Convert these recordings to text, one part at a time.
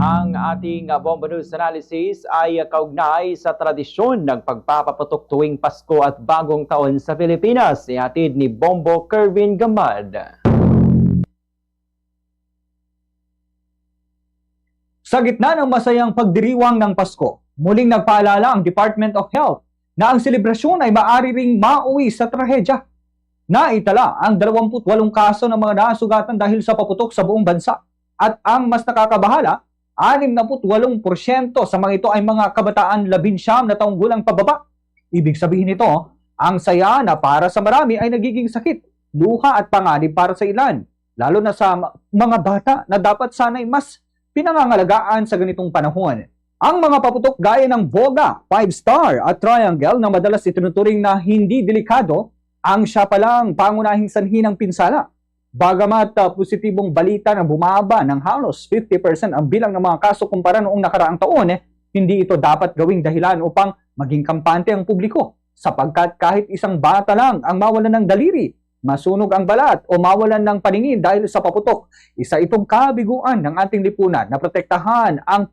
Ang ating Bombo News Analysis ay kaugnay sa tradisyon ng pagpapaputok tuwing Pasko at Bagong Taon sa Pilipinas. Ihatid ni Bombo Kervin Gamad. Sa gitna ng masayang pagdiriwang ng Pasko, muling nagpaalala ang Department of Health na ang selebrasyon ay maaari ring mauwi sa trahedya. Naitala ang 28 kaso ng mga nasugatan dahil sa paputok sa buong bansa. At ang mas nakakabahala, 68% sa mga ito ay mga kabataan 19 na taong gulang pababa. Ibig sabihin nito, ang saya na para sa marami ay nagiging sakit, luha at panganib para sa ilan, lalo na sa mga bata na dapat sana'y mas pinangangalagaan sa ganitong panahon. Ang mga paputok gaya ng boga, 5-star at triangle na madalas itinuturing na hindi delikado, ang siya palang pangunahing sanhi ng pinsala. Bagamat positibong balita na bumaba ng halos 50% ang bilang ng mga kaso kumpara noong nakaraang taon, hindi ito dapat gawing dahilan upang maging kampante ang publiko. Sapagkat kahit isang bata lang ang mawalan ng daliri, masunog ang balat o mawalan ng paningin dahil sa paputok, isa itong kabiguan ng ating lipunan na protektahan ang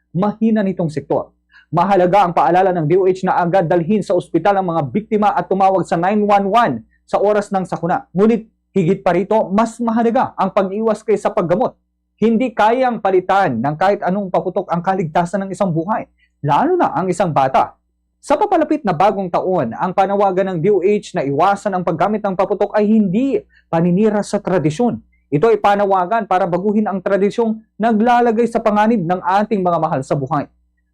mahina nitong sektor. Mahalaga ang paalala ng DOH na agad dalhin sa ospital ang mga biktima at tumawag sa 911 sa oras ng sakuna. Ngunit higit pa rito, mas mahalaga ang pag-iwas kaysa paggamot. Hindi kayang palitan ng kahit anong paputok ang kaligtasan ng isang buhay, lalo na ang isang bata. Sa papalapit na Bagong Taon, ang panawagan ng DOH na iwasan ang paggamit ng paputok ay hindi paninira sa tradisyon. Ito ay panawagan para baguhin ang tradisyong naglalagay sa panganib ng ating mga mahal sa buhay.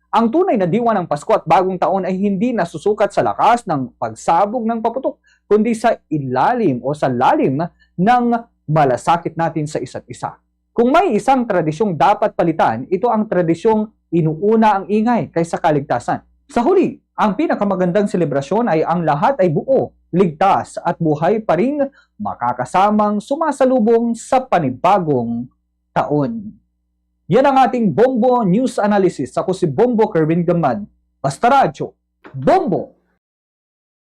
Ang tunay na diwa ng Pasko at Bagong Taon ay hindi nasusukat sa lakas ng pagsabog ng paputok, kundi sa ilalim o sa lalim ng malasakit natin sa isa't isa. Kung may isang tradisyong dapat palitan, ito ang tradisyong inuuna ang ingay kaysa kaligtasan. Sa huli, ang pinakamagandang selebrasyon ay ang lahat ay buo, ligtas at buhay pa rin makakasamang sumasalubong sa panibagong taon. Yan ang ating Bombo News Analysis. Ako si Bombo Kervin Gamad. Basta Radyo, Bombo!